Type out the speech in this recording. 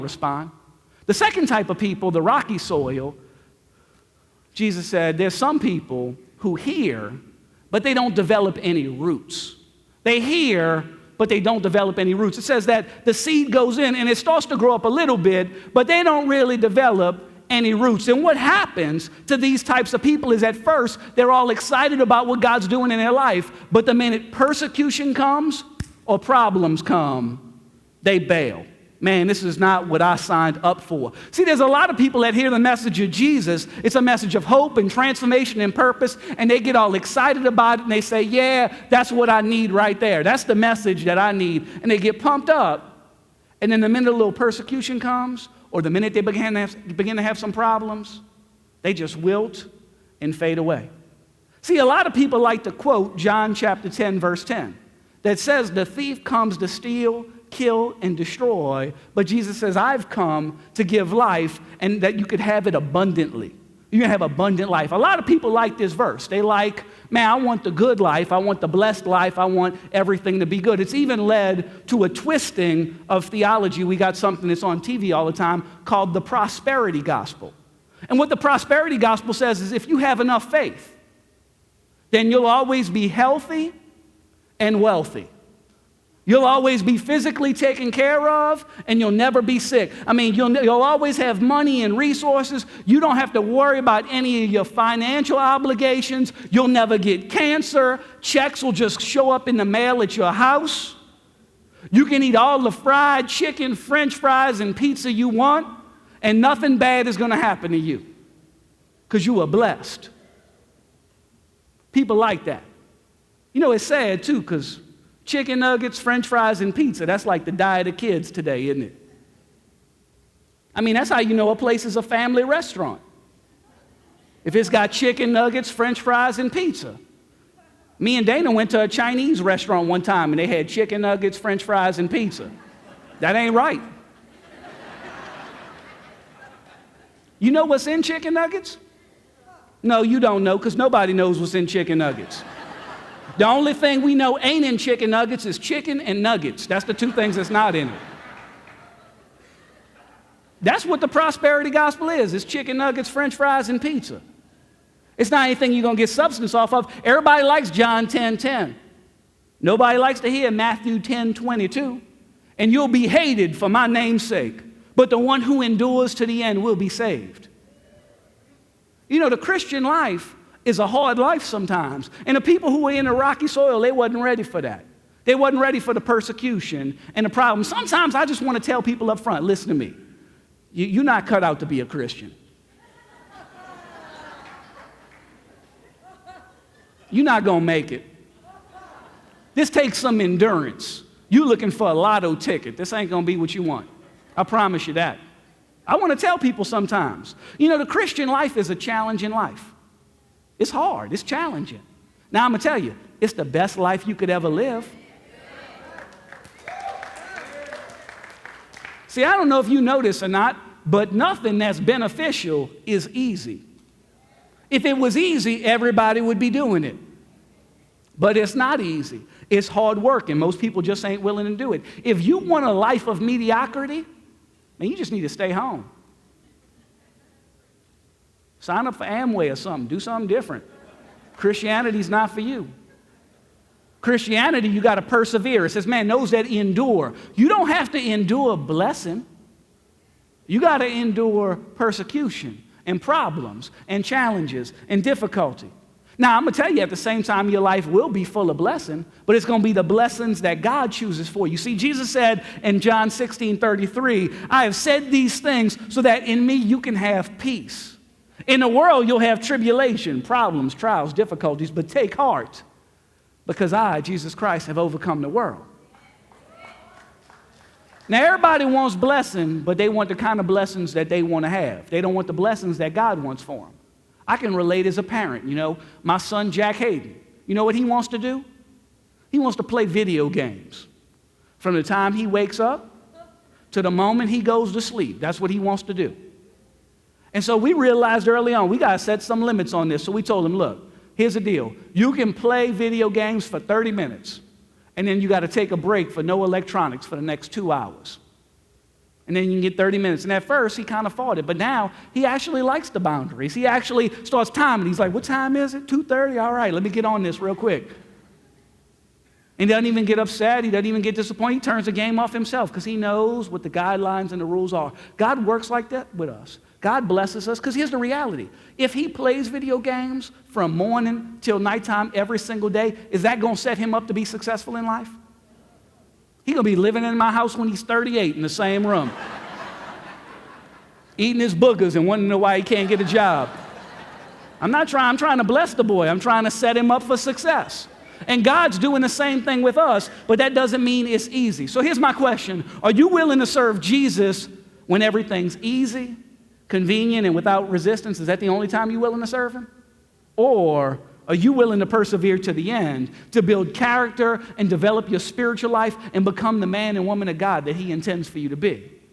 respond. The second type of people, the rocky soil, Jesus said, there's some people who hear, but they don't develop any roots. They hear, but they don't develop any roots. It says that the seed goes in and it starts to grow up a little bit, but they don't really develop any roots. And what happens to these types of people is at first, they're all excited about what God's doing in their life, but the minute persecution comes or problems come, they bail. Man, this is not what I signed up for. See, there's a lot of people that hear the message of Jesus. It's a message of hope and transformation and purpose, and they get all excited about it, and they say, yeah, that's what I need right there. That's the message that I need. And they get pumped up, and then the minute a little persecution comes, or the minute they begin to have some problems, they just wilt and fade away. See, a lot of people like to quote John chapter 10, verse 10, that says the thief comes to steal, kill, and destroy, but Jesus says, I've come to give life and that you could have it abundantly. You can have abundant life. A lot of people like this verse. They like, man, I want the good life. I want the blessed life. I want everything to be good. It's even led to a twisting of theology. We got something that's on TV all the time called the prosperity gospel. And what the prosperity gospel says is if you have enough faith, then you'll always be healthy and wealthy. You'll always be physically taken care of, and you'll never be sick. I mean, you'll always have money and resources. You don't have to worry about any of your financial obligations. You'll never get cancer. Checks will just show up in the mail at your house. You can eat all the fried chicken, French fries, and pizza you want, and nothing bad is going to happen to you because you are blessed. People like that. You know, it's sad, too, because chicken nuggets, French fries, and pizza, that's like the diet of kids today, isn't it? I mean, that's how you know a place is a family restaurant. If it's got chicken nuggets, French fries, and pizza. Me and Dana went to a Chinese restaurant one time, and they had chicken nuggets, French fries, and pizza. That ain't right. You know what's in chicken nuggets? No, you don't know, because nobody knows what's in chicken nuggets. The only thing we know ain't in chicken nuggets is chicken and nuggets. That's the two things that's not in it. That's what the prosperity gospel is. It's chicken nuggets, French fries, and pizza. It's not anything you're going to get substance off of. Everybody likes John 10:10. Nobody likes to hear Matthew 10:22. And you'll be hated for my name's sake, but the one who endures to the end will be saved. You know, the Christian life is a hard life sometimes. And the people who were in the rocky soil, they wasn't ready for that. They wasn't ready for the persecution and the problem. Sometimes I just want to tell people up front, listen to me. You're not cut out to be a Christian. You're not going to make it. This takes some endurance. You're looking for a lotto ticket. This ain't going to be what you want. I promise you that. I want to tell people sometimes. You know, the Christian life is a challenging life. It's hard. It's challenging. Now, I'm going to tell you, it's the best life you could ever live. See, I don't know if you know this or not, but nothing that's beneficial is easy. If it was easy, everybody would be doing it. But it's not easy. It's hard work, and most people just ain't willing to do it. If you want a life of mediocrity, man, you just need to stay home. Sign up for Amway or something. Do something different. Christianity's not for you. Christianity, you got to persevere. It says, man, those that endure. You don't have to endure blessing. You got to endure persecution and problems and challenges and difficulty. Now, I'm going to tell you at the same time, your life will be full of blessing, but it's going to be the blessings that God chooses for you. See, Jesus said in John 16:33, I have said these things so that in me you can have peace. In the world, you'll have tribulation, problems, trials, difficulties, but take heart, because I, Jesus Christ, have overcome the world. Now, everybody wants blessing, but they want the kind of blessings that they want to have. They don't want the blessings that God wants for them. I can relate as a parent. You know, my son, Jack Hayden, you know what he wants to do? He wants to play video games. From the time he wakes up to the moment he goes to sleep. That's what he wants to do. And so we realized early on, we got to set some limits on this. So we told him, look, here's the deal. You can play video games for 30 minutes, and then you got to take a break for no electronics for the next 2 hours. And then you can get 30 minutes. And at first, he kind of fought it. But now, he actually likes the boundaries. He actually starts timing. He's like, what time is it? 2:30? All right, let me get on this real quick. And he doesn't even get upset. He doesn't even get disappointed. He turns the game off himself because he knows what the guidelines and the rules are. God works like that with us. God blesses us because here's the reality. If he plays video games from morning till nighttime every single day, is that going to set him up to be successful in life? He's going to be living in my house when he's 38 in the same room, eating his boogers and wondering why he can't get a job. I'm trying to bless the boy. I'm trying to set him up for success. And God's doing the same thing with us, but that doesn't mean it's easy. So here's my question. Are you willing to serve Jesus when everything's easy, convenient, and without resistance? Is that the only time you're willing to serve him? Or are you willing to persevere to the end, to build character and develop your spiritual life and become the man and woman of God that he intends for you to be?